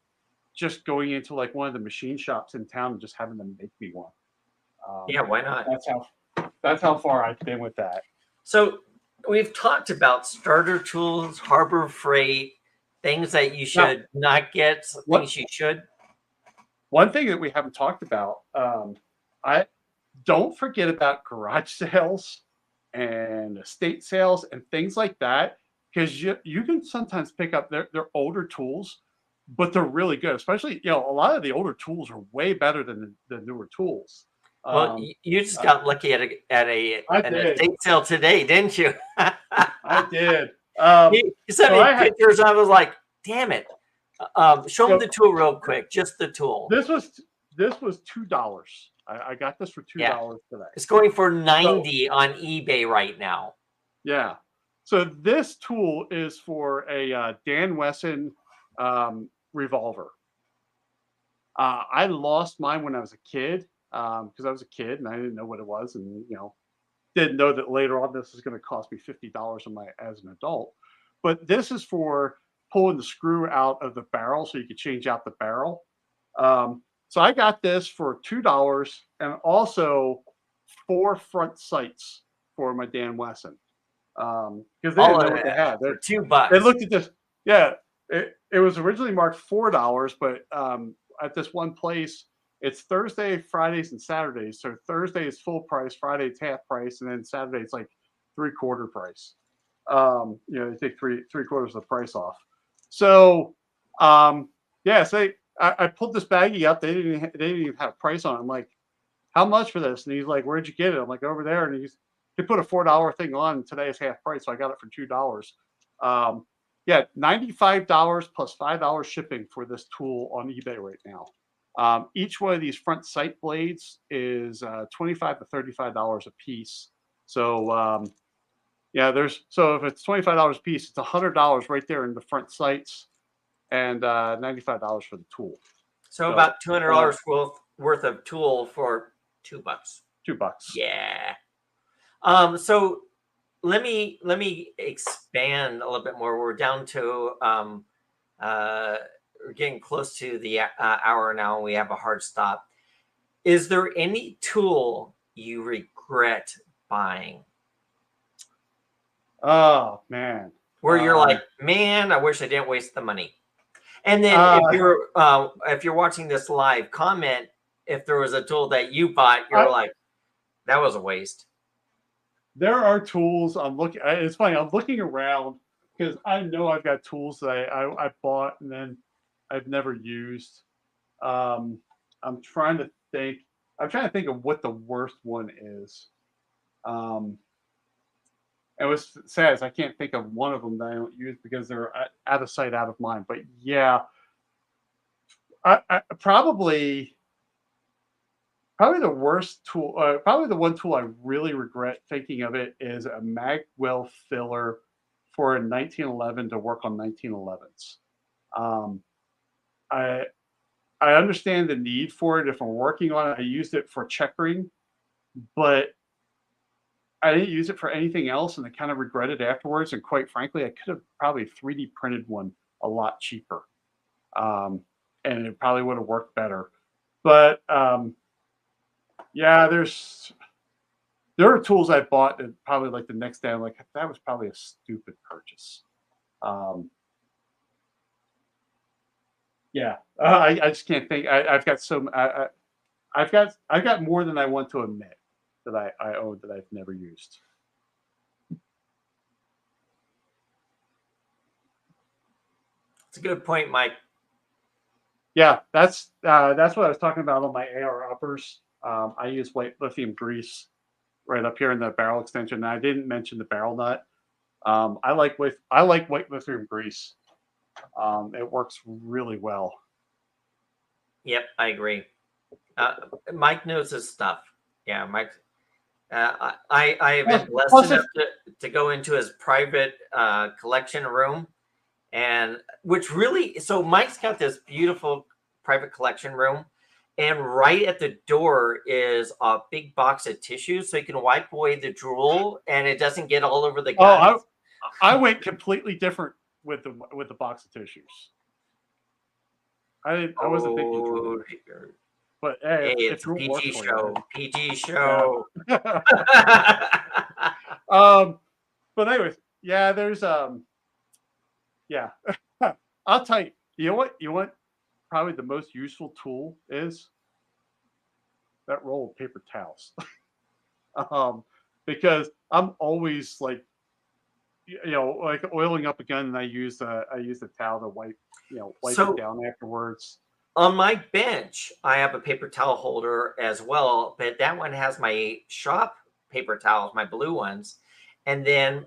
just going into like one of the machine shops in town and just having them make me one. Yeah, why not? That's how far I've been with that. So we've talked about starter tools, Harbor Freight, things that you Now, should not get, what things you should. one thing that we haven't talked about, I don't forget about garage sales and estate sales and things like that, because you can sometimes pick up their older tools, but they're really good. Especially, a lot of the older tools are way better than the newer tools. Well, Um, you just uh, got lucky at I an did, estate sale today, didn't you? I did. You sent So me I had pictures. I was like, damn it. Show me so the tool real quick, just the tool. this was $2. I got this for two Yeah, dollars today. it's going for So 90 on eBay right now. yeah. So this tool is for a Dan Wesson revolver. I lost mine when I was a kid because I was a kid and I didn't know what it was, and didn't know that later on this is going to cost me $50 as an adult. But this is for pulling the screw out of the barrel so you can change out the barrel. So I got this for $2 and also 4 front sights for my Dan Wesson because they All didn't know of what they it had. for two They bucks. looked at this. Yeah, it was originally marked $4, but at this one place, it's Thursday, Fridays, and Saturdays. So Thursday is full price, Friday it's half price, and then Saturday it's like three-quarter price. They take three-quarters of the price off. So yeah, so I pulled this baggie up. They didn't even have a price on it. I'm like, how much for this? And he's like, where'd you get it? I'm like, over there. And he put a $4 thing on. And today is half price, so I got it for $2. Um, yeah, $95 plus $5 shipping for this tool on eBay right now. Each one of these front sight blades is $25 to $35 a piece. So yeah, so if it's $25 a piece, it's $100 right there in the front sights, and $95 for the tool. So So about $200 worth of tool for 2 bucks. $2. Yeah. So let me expand a little bit more. We're down to we're getting close to the hour now, and we have a hard stop. Is there any tool you regret buying? Oh man. Where you're like, man, I wish I didn't waste the money. And then if you're watching this live, comment if there was a tool that you bought, you're like, that was a waste. There are tools I'm looking. It's funny. I'm looking around because I know I've got tools that I bought and then I've never used. I'm trying to think. I'm trying to think of what the worst one is. Um, it was sad as I can't think of one of them that I don't use because they're out of sight, out of mind. But yeah, I probably the worst tool, probably the one tool I really regret thinking of it is a magwell filler for a 1911 to work on 1911s. Um, I I understand the need for it if I'm working on it. I used it for checkering, but I didn't use it for anything else, and I kind of regret it afterwards. And quite frankly, I could have probably 3D printed one a lot cheaper, um, and it probably would have worked better. But yeah, there are tools I bought that probably like the next day I'm like, that was probably a stupid purchase. Um, yeah, I just can't think. I've got I've got more than I want to admit that I own that I've never used. It's a good point, Mike. Yeah, that's what I was talking about on my AR uppers. I use white lithium grease right up here in the barrel extension. And I didn't mention the barrel nut. I like white lithium grease. It works really well. Yep, I agree. Mike knows his stuff. Yeah, Mike. I have been blessed Plus, enough to go into his private collection room, and which really, so Mike's got this beautiful private collection room, and right at the door is a big box of tissues, so you can wipe away the drool, and it doesn't get all over the guns. I went completely different with the box of tissues. I wasn't thinking drool. But hey, it's a PG show. PG show. Yeah. But anyways, yeah, there's yeah. I'll tell you. You know what? Probably the most useful tool is that roll of paper towels. Because I'm always like, like oiling up a gun, and I use the towel to wipe it down afterwards. On my bench, I have a paper towel holder as well, but that one has my shop paper towels, my blue ones. And then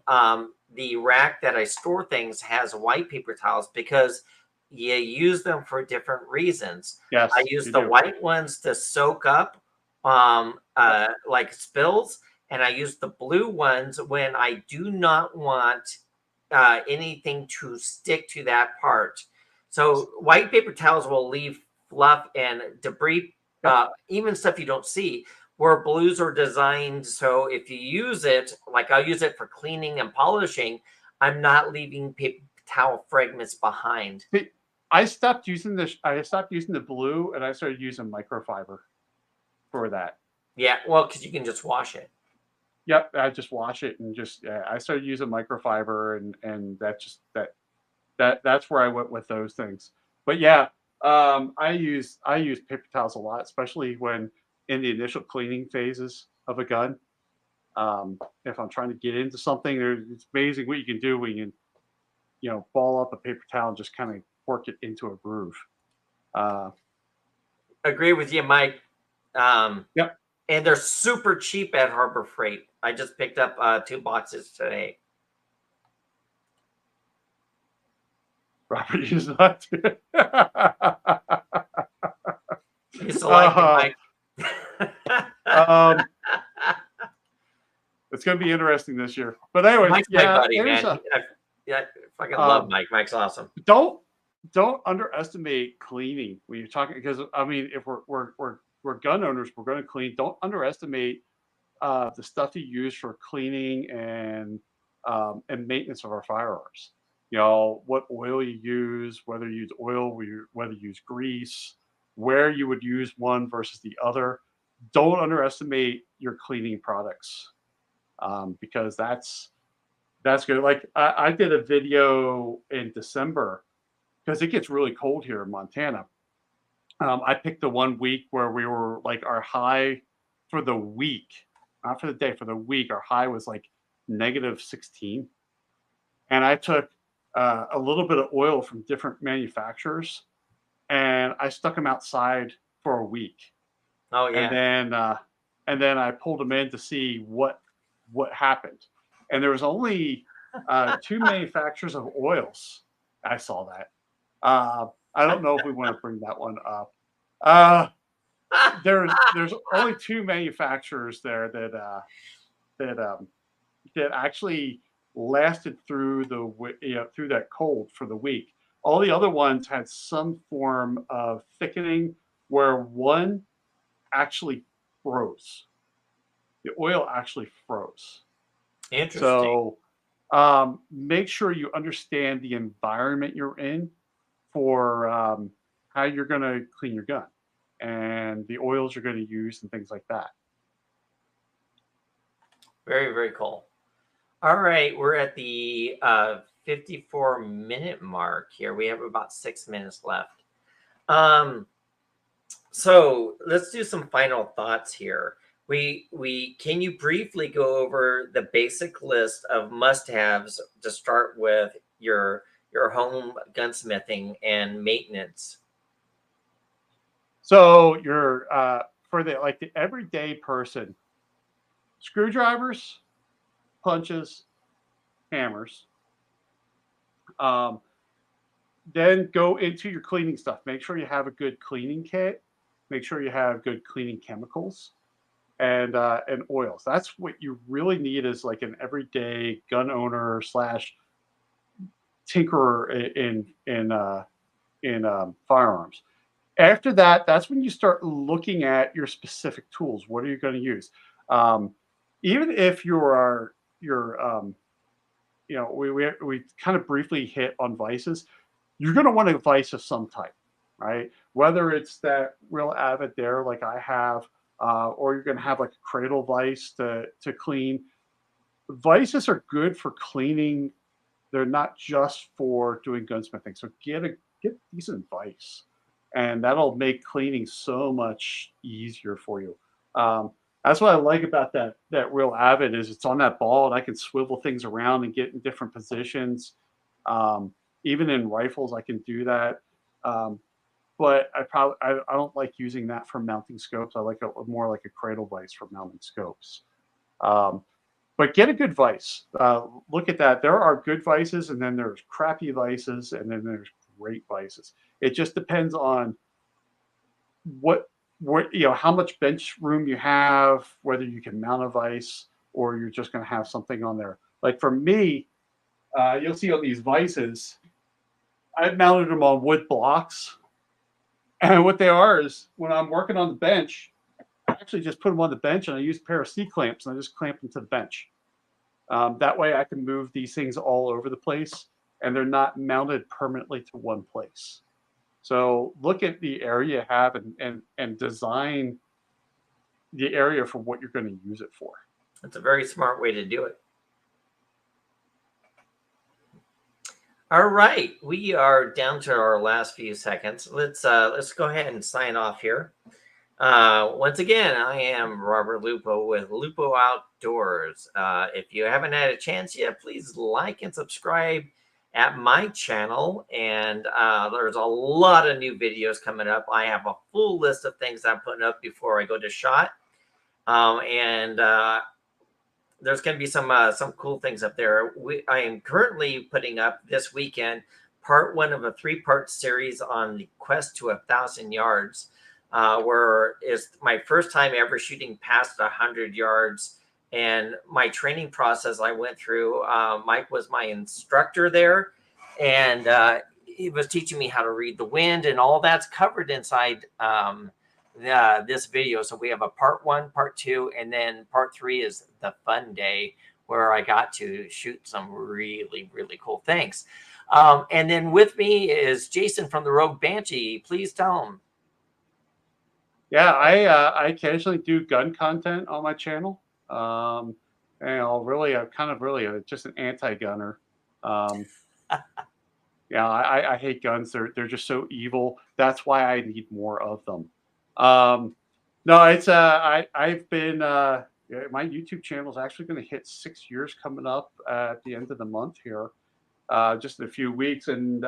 the rack that I store things has white paper towels because you use them for different reasons. Yes, I use the white ones to soak up like spills, and I use the blue ones when I do not want anything to stick to that part. So white paper towels will leave fluff and debris, even stuff you don't see, where blues are designed. So if you use it, like I'll use it for cleaning and polishing, I'm not leaving paper towel fragments behind. I stopped using the blue, and I started using microfiber for that. Yeah, well, because you can just wash it. Yep, I just wash it and I started using microfiber, and that's where I went with those things. But yeah, I use paper towels a lot, especially when in the initial cleaning phases of a gun. If I'm trying to get into something, it's amazing what you can do when you can, ball up a paper towel and just kind of work it into a groove. Agree with you, Mike. Yep. And they're super cheap at Harbor Freight. I just picked up 2 boxes today. Robert uses that too. You select it, Mike. It's going to be interesting this year. But anyway, Mike's my buddy, man. I fucking love Mike. Mike's awesome. Don't underestimate cleaning when you're talking, because I mean, if we're gun owners, we're going to clean. Don't underestimate the stuff you use for cleaning and maintenance of our firearms. What oil you use, whether you use oil, whether you use grease, where you would use one versus the other. Don't underestimate your cleaning products, because that's good. Like I did a video in December because it gets really cold here in Montana. I picked the 1 week where we were like, our high for the week, not for the day, for the week, our high was like -16. And I took a little bit of oil from different manufacturers, and I stuck them outside for a week. Oh yeah. And then I pulled them in to see what happened. And there was only 2 manufacturers of oils. I saw that. I don't know if we want to bring that one up. There's only 2 manufacturers there that actually lasted through through that cold for the week. All the other ones had some form of thickening where one actually froze. The oil actually froze. Interesting. So make sure you understand the environment you're in for how you're going to clean your gun and the oils you're going to use and things like that. Very, very cool. All right, we're at the 54-minute mark here. We have about 6 minutes left. So let's do some final thoughts here. Can you briefly go over the basic list of must-haves to start with your your home gunsmithing and maintenance? So you're for the everyday person, screwdrivers, punches, hammers. Then go into your cleaning stuff. Make sure you have a good cleaning kit. Make sure you have good cleaning chemicals and oils. That's what you really need as like an everyday gun owner slash tinkerer in firearms. After that, that's when you start looking at your specific tools. What are you going to use? Um, Even if we kind of briefly hit on vices. You're going to want a vice of some type, right? Whether it's that real avid there, like I have, or you're going to have like a cradle vice to clean. Vices are good for cleaning. They're not just for doing gunsmithing. So get decent vice, and that'll make cleaning so much easier for you. That's what I like about that real avid is it's on that ball and I can swivel things around and get in different positions. Um, Even in rifles, I can do that. Um, but I don't like using that for mounting scopes. I like more like a cradle vise for mounting scopes. Um, but get a good vice. Look at that. There are good vices, and then there's crappy vices, and then there's great vices. It just depends on what how much bench room you have, whether you can mount a vice or you're just going to have something on there. Like for me, you'll see on these vices, I've mounted them on wood blocks, and what they are is when I'm working on the bench, I actually just put them on the bench and I use a pair of C clamps and I just clamp them to the bench. That way I can move these things all over the place and they're not mounted permanently to one place. So look at the area you have and design the area for what you're going to use it for. That's a very smart way to do it. All right, we are down to our last few seconds. Let's go ahead and sign off here. Once again, I am Robert Lupo with Lupo Outdoors. If you haven't had a chance yet, please like and subscribe at my channel. And there's a lot of new videos coming up. I have a full list of things I'm putting up before I go to shot. There's going to be some cool things up there. I am currently putting up this weekend part 1 of a 3-part series on the quest to 1,000 yards, where is my first time ever shooting past 100 yards. And my training process I went through, Mike was my instructor there, and he was teaching me how to read the wind, and all that's covered inside this video. So we have a part 1, part 2, and then part 3 is the fun day where I got to shoot some really, really cool things. And then with me is Jason from the Rogue Banshee. Please tell him. Yeah, I occasionally do gun content on my channel. And I'm kind of really just an anti-gunner. Yeah, I hate guns. They're just so evil. That's why I need more of them. No, it's I've been my YouTube channel is actually going to hit 6 years coming up at the end of the month here, just in a few weeks, and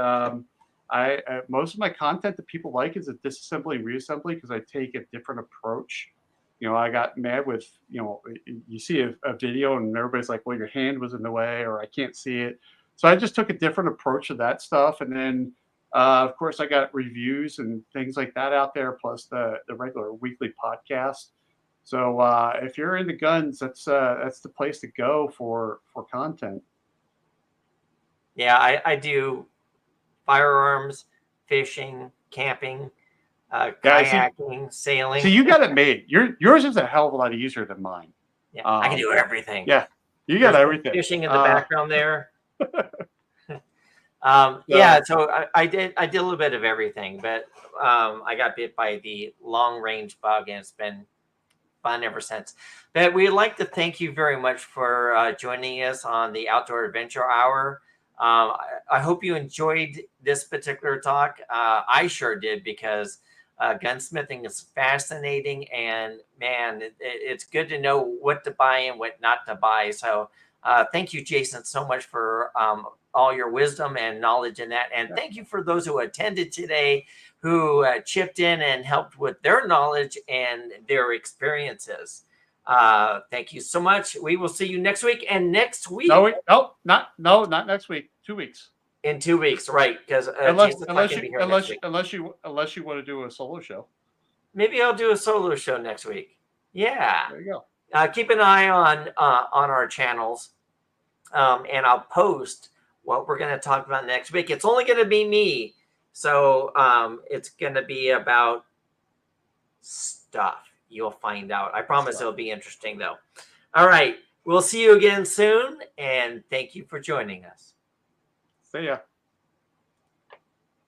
I most of my content that people like is a disassembly and reassembly because I take a different approach. I got mad with you see a video and everybody's like, well, your hand was in the way or I can't see it, so I just took a different approach to that stuff, and then. Of course, I got reviews and things like that out there, plus the regular weekly podcast. So if you're into guns, that's the place to go for content. Yeah, I do firearms, fishing, camping, kayaking, sailing. See, you got it made. Yours is a hell of a lot easier than mine. Yeah, I can do everything. Yeah, you got everything. Fishing in the background there. Yeah, so I did a little bit of everything, but I got bit by the long range bug, and it's been fun ever since. But we'd like to thank you very much for joining us on the Outdoor Adventure Hour. I hope you enjoyed this particular talk. I sure did, because gunsmithing is fascinating, and man, it's good to know what to buy and what not to buy. So Thank you, Jason, so much for all your wisdom and knowledge in that. And thank you for those who attended today, who chipped in and helped with their knowledge and their experiences. Thank you so much. We will see you next week. And next week, not next week. 2 weeks. In 2 weeks, right? Because unless you want to do a solo show. Maybe I'll do a solo show next week. Yeah. There you go. Keep an eye on our channels, and I'll post what we're going to talk about next week. It's only going to be me, so it's going to be about stuff. You'll find out. I promise it'll be interesting, though. All right. We'll see you again soon, and thank you for joining us. See ya.